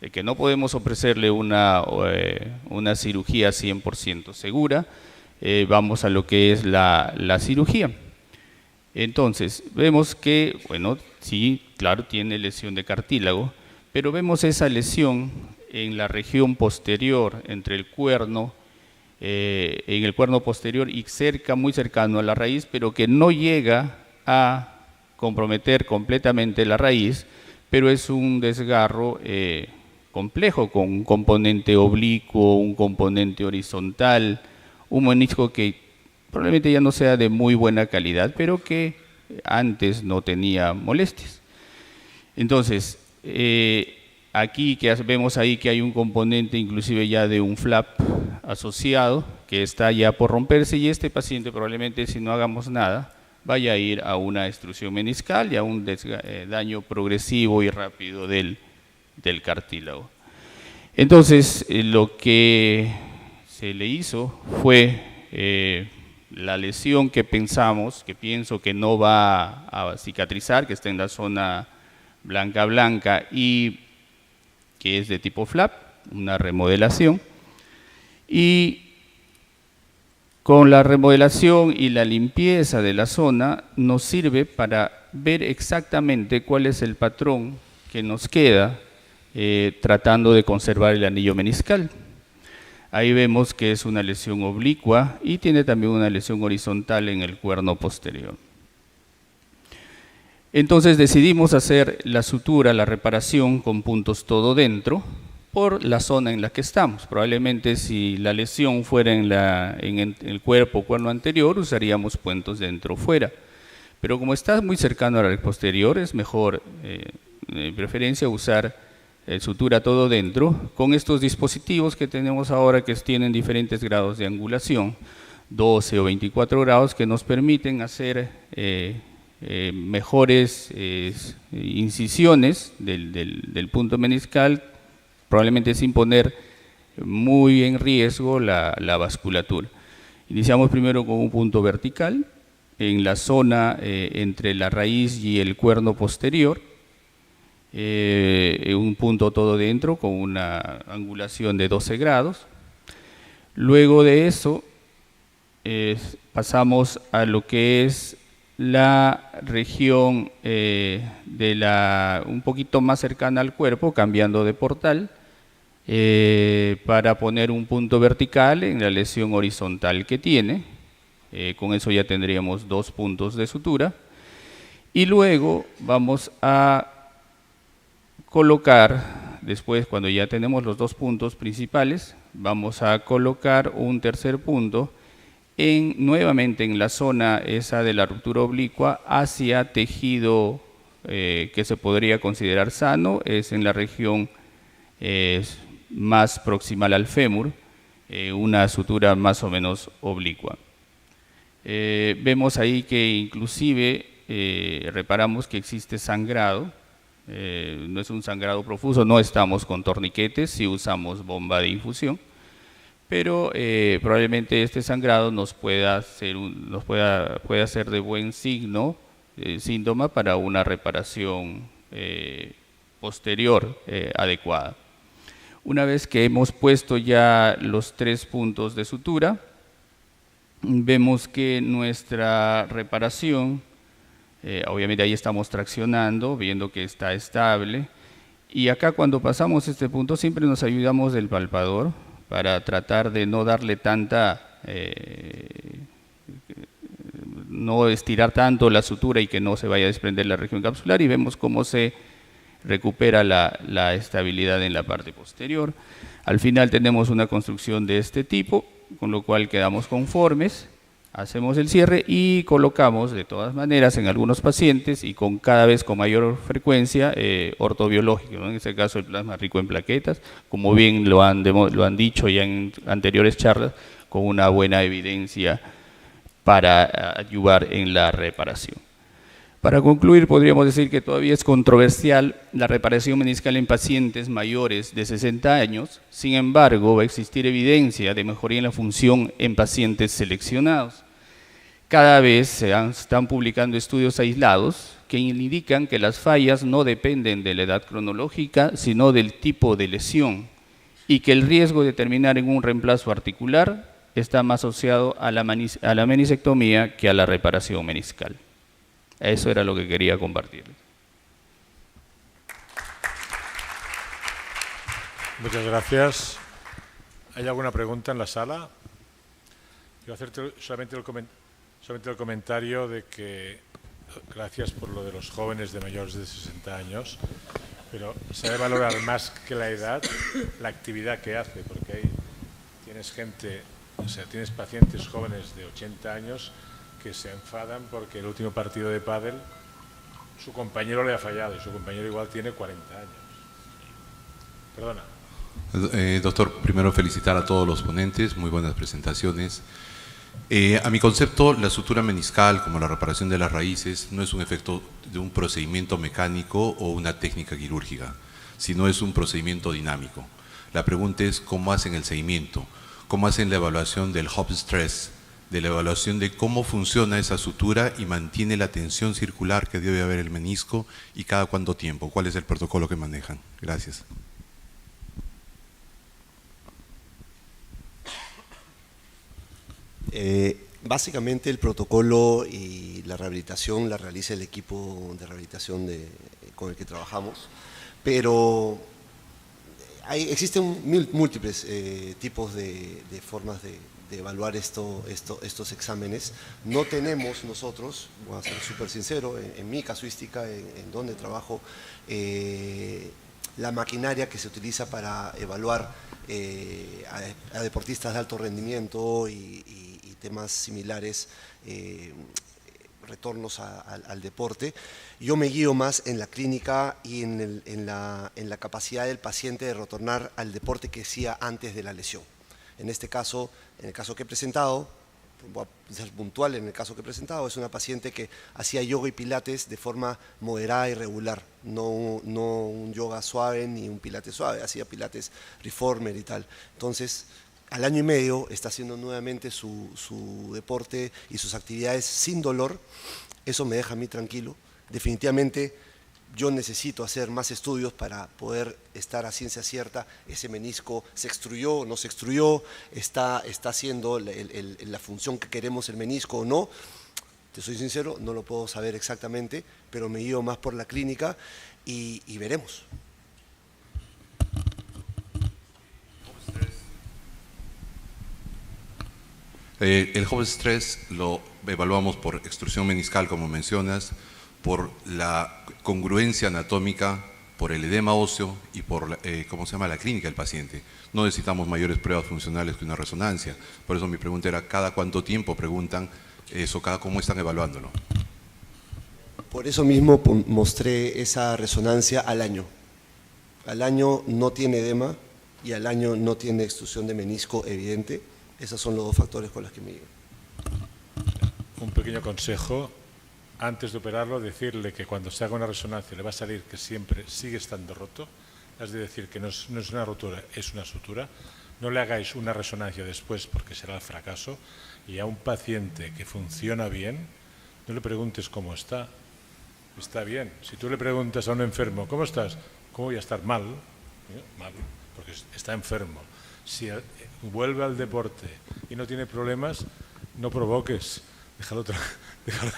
de que no podemos ofrecerle una cirugía 100% segura, vamos a lo que es la cirugía. Entonces, vemos que, bueno, sí, claro, tiene lesión de cartílago, pero vemos esa lesión en la región posterior, entre el cuerno, en el cuerno posterior y muy cercano a la raíz, pero que no llega a comprometer completamente la raíz, pero es un desgarro complejo, con un componente oblicuo, un componente horizontal, un menisco que probablemente ya no sea de muy buena calidad, pero que antes no tenía molestias. Entonces, aquí vemos ahí que hay un componente inclusive ya de un flap asociado que está ya por romperse, y este paciente probablemente, si no hagamos nada, vaya a ir a una extrusión meniscal y a un daño progresivo y rápido del cartílago. Entonces, lo que se le hizo fue la lesión que pienso que no va a cicatrizar, que está en la zona blanca y que es de tipo flap, una remodelación. Y con la remodelación y la limpieza de la zona nos sirve para ver exactamente cuál es el patrón que nos queda tratando de conservar el anillo meniscal. Ahí vemos que es una lesión oblicua y tiene también una lesión horizontal en el cuerno posterior. Entonces decidimos hacer la sutura, la reparación con puntos todo dentro, por la zona en la que estamos. Probablemente si la lesión fuera en el cuerpo o cuerno anterior, usaríamos puntos dentro o fuera. Pero como está muy cercano al posterior, es mejor, de preferencia, usar sutura todo dentro con estos dispositivos que tenemos ahora, que tienen diferentes grados de angulación, 12 o 24 grados, que nos permiten hacer mejores incisiones del punto meniscal, probablemente sin poner muy en riesgo la vasculatura. Iniciamos primero con un punto vertical en la zona entre la raíz y el cuerno posterior, un punto todo dentro con una angulación de 12 grados. Luego de eso pasamos a lo que es la región un poquito más cercana al cuerpo, cambiando de portal, para poner un punto vertical en la lesión horizontal que tiene. Con eso ya tendríamos 2 puntos de sutura. Y luego vamos a colocar, después cuando ya tenemos los 2 puntos principales, vamos a colocar un tercer punto nuevamente en la zona esa de la ruptura oblicua hacia tejido que se podría considerar sano, es en la región más proximal al fémur, una sutura más o menos oblicua. Vemos ahí que inclusive reparamos que existe sangrado, no es un sangrado profuso, no estamos con torniquetes, sí usamos bomba de infusión, pero probablemente este sangrado pueda ser de buen síntoma para una reparación posterior adecuada. Una vez que hemos puesto ya los 3 puntos de sutura, vemos que nuestra reparación, obviamente ahí estamos traccionando, viendo que está estable, y acá cuando pasamos este punto siempre nos ayudamos del palpador para tratar de no darle no estirar tanto la sutura y que no se vaya a desprender la región capsular, y vemos cómo se recupera la estabilidad en la parte posterior. Al final tenemos una construcción de este tipo, con lo cual quedamos conformes, hacemos el cierre y colocamos de todas maneras en algunos pacientes, y cada vez con mayor frecuencia, ortobiológico, ¿no? En este caso el plasma rico en plaquetas, como bien lo han dicho ya en anteriores charlas, con una buena evidencia para ayudar en la reparación. Para concluir, podríamos decir que todavía es controversial la reparación meniscal en pacientes mayores de 60 años, sin embargo va a existir evidencia de mejoría en la función en pacientes seleccionados. Cada vez se están publicando estudios aislados que indican que las fallas no dependen de la edad cronológica, sino del tipo de lesión, y que el riesgo de terminar en un reemplazo articular está más asociado a la menisectomía que a la reparación meniscal. Eso era lo que quería compartir. Muchas gracias. ¿Hay alguna pregunta en la sala? Quiero hacerte solamente el comentario de que, gracias por lo de los jóvenes de mayores de 60 años, pero se debe valorar más que la edad, la actividad que hace, porque ahí tienes gente O sea, tienes pacientes jóvenes de 80 años que se enfadan porque el último partido de pádel su compañero le ha fallado y su compañero igual tiene 40 años. Perdona. Doctor, primero felicitar a todos los ponentes, muy buenas presentaciones. A mi concepto, la sutura meniscal, como la reparación de las raíces, no es un efecto de un procedimiento mecánico o una técnica quirúrgica, sino es un procedimiento dinámico. La pregunta es cómo hacen el seguimiento, cómo hacen la evaluación del Hop stress, de la evaluación de cómo funciona esa sutura y mantiene la tensión circular que debe haber el menisco y cada cuánto tiempo. ¿Cuál es el protocolo que manejan? Gracias. Básicamente el protocolo y la rehabilitación la realiza el equipo de rehabilitación con el que trabajamos, pero existen múltiples tipos de formas de evaluar estos exámenes. No tenemos nosotros, voy a ser súper sincero, en mi casuística, en donde trabajo, la maquinaria que se utiliza para evaluar a deportistas de alto rendimiento y temas similares, retornos al deporte. Yo me guío más en la clínica y en la capacidad del paciente de retornar al deporte que hacía antes de la lesión. En este caso, en el caso que he presentado, voy a ser puntual en el caso que he presentado, es una paciente que hacía yoga y pilates de forma moderada y regular, no un yoga suave ni un pilates suave, hacía pilates reformer y tal. Entonces, al año y medio está haciendo nuevamente su deporte y sus actividades sin dolor. Eso me deja a mí tranquilo. Definitivamente yo necesito hacer más estudios para poder estar a ciencia cierta, ese menisco se extruyó o no se extruyó, está haciendo la función que queremos el menisco o no. Te soy sincero, no lo puedo saber exactamente, pero me guío más por la clínica y veremos. El Hop stress lo evaluamos por extrusión meniscal, como mencionas, por la congruencia anatómica, por el edema óseo y por la clínica del paciente. No necesitamos mayores pruebas funcionales que una resonancia. Por eso mi pregunta era, ¿cada cuánto tiempo preguntan eso? ¿Cómo están evaluándolo? Por eso mismo mostré esa resonancia al año. Al año no tiene edema y al año no tiene extrusión de menisco evidente. Esos son los dos factores con los que me guío. Un pequeño consejo. Antes de operarlo, decirle que cuando se haga una resonancia le va a salir que siempre sigue estando roto, es decir, que no es una rotura, es una sutura. No le hagáis una resonancia después porque será el fracaso. Y a un paciente que funciona bien, no le preguntes cómo está. Está bien. Si tú le preguntas a un enfermo, ¿cómo estás? ¿Cómo voy a estar mal? Mal, porque está enfermo. Si vuelve al deporte y no tiene problemas, no provoques. Déjalo.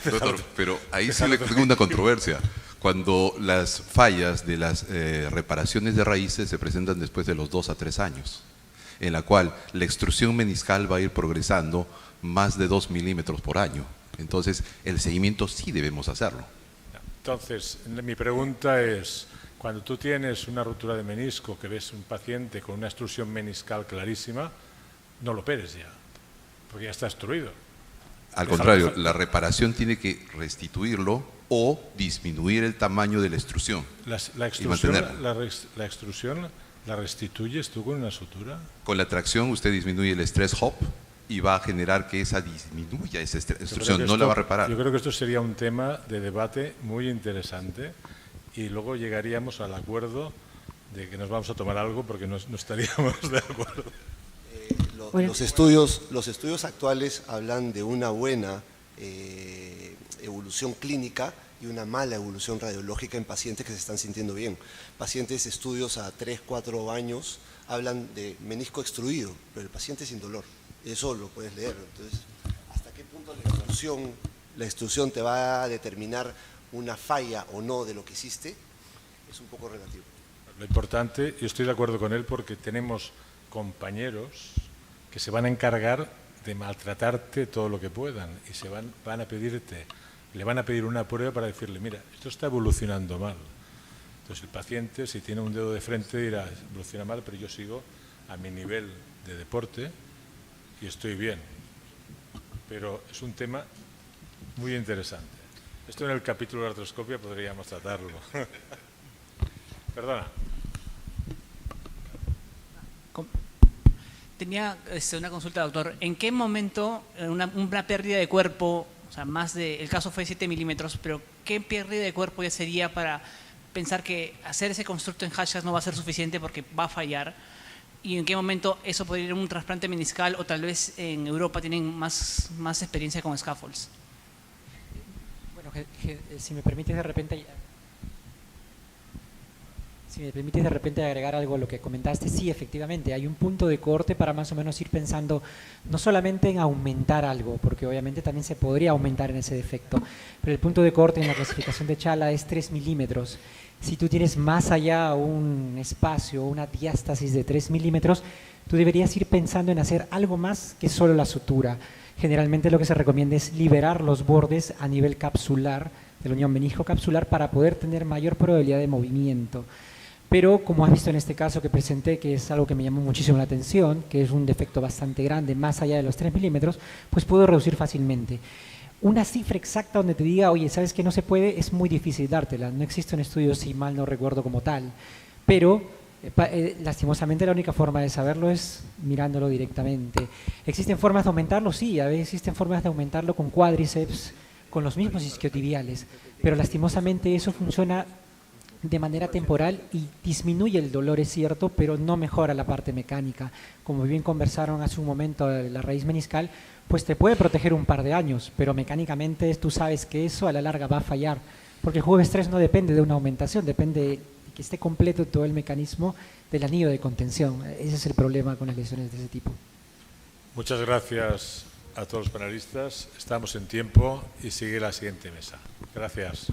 Doctor, pero ahí sí le tengo una controversia. Cuando las fallas de las reparaciones de raíces se presentan después de los 2 a 3 años, en la cual la extrusión meniscal va a ir progresando más de 2 milímetros por año. Entonces, el seguimiento sí debemos hacerlo. Entonces, mi pregunta es, cuando tú tienes una ruptura de menisco, que ves un paciente con una extrusión meniscal clarísima, no lo operes ya, porque ya está extruido. Al contrario, la reparación tiene que restituirlo o disminuir el tamaño de la extrusión. La extrusión la restituyes tú con una sutura. Con la tracción usted disminuye el stress hop y va a generar que esa disminuya esa extrusión, no la va a reparar. Yo creo que esto sería un tema de debate muy interesante y luego llegaríamos al acuerdo de que nos vamos a tomar algo porque no estaríamos de acuerdo. Los estudios actuales hablan de una buena evolución clínica y una mala evolución radiológica en pacientes que se están sintiendo bien. Pacientes, estudios a 3, 4 años hablan de menisco extruido, pero el paciente sin dolor. Eso lo puedes leer. Entonces, ¿hasta qué punto la extrusión te va a determinar una falla o no de lo que hiciste? Es un poco relativo. Lo importante, yo estoy de acuerdo con él porque tenemos compañeros que se van a encargar de maltratarte todo lo que puedan y van a pedirte, le van a pedir una prueba para decirle, mira, esto está evolucionando mal. Entonces el paciente, si tiene un dedo de frente, dirá, evoluciona mal, pero yo sigo a mi nivel de deporte y estoy bien. Pero es un tema muy interesante. Esto en el capítulo de artroscopia podríamos tratarlo. Perdona. Tenía una consulta, doctor. ¿En qué momento una pérdida de cuerpo, o sea, el caso fue 7 milímetros, pero qué pérdida de cuerpo ya sería para pensar que hacer ese constructo en hashes no va a ser suficiente porque va a fallar? ¿Y en qué momento eso podría ir a un trasplante meniscal, o tal vez en Europa tienen más experiencia con scaffolds? Bueno, si me permites de repente... Si me permites de repente agregar algo a lo que comentaste, sí, efectivamente, hay un punto de corte para más o menos ir pensando no solamente en aumentar algo, porque obviamente también se podría aumentar en ese defecto, pero el punto de corte en la clasificación de Chala es 3 milímetros. Si tú tienes más allá un espacio, una diástasis de 3 milímetros, tú deberías ir pensando en hacer algo más que solo la sutura. Generalmente lo que se recomienda es liberar los bordes a nivel capsular, de la unión menisco-capsular, para poder tener mayor probabilidad de movimiento. Pero como has visto en este caso que presenté, que es algo que me llamó muchísimo la atención, que es un defecto bastante grande, más allá de los 3 milímetros, pues puedo reducir fácilmente. Una cifra exacta donde te diga, oye, ¿sabes que no se puede? Es muy difícil dártela. No existe un estudio, si mal no recuerdo, como tal. Pero, lastimosamente, la única forma de saberlo es mirándolo directamente. ¿Existen formas de aumentarlo? Sí, a veces existen formas de aumentarlo con cuádriceps, con los mismos isquiotibiales. Pero lastimosamente eso funciona de manera temporal y disminuye el dolor, es cierto, pero no mejora la parte mecánica. Como bien conversaron hace un momento, la raíz meniscal, pues te puede proteger un par de años, pero mecánicamente tú sabes que eso a la larga va a fallar, porque el juego de estrés no depende de una aumentación, depende de que esté completo todo el mecanismo del anillo de contención. Ese es el problema con las lesiones de ese tipo. Muchas gracias a todos los panelistas. Estamos en tiempo y sigue la siguiente mesa. Gracias.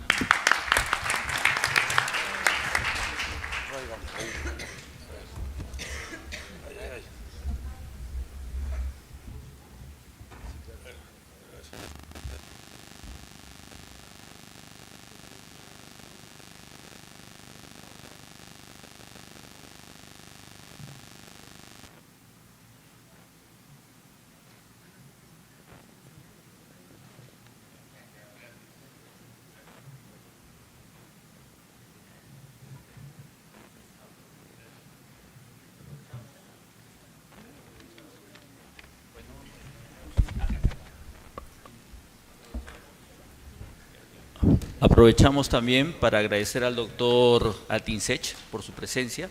Aprovechamos también para agradecer al doctor Altinsech por su presencia.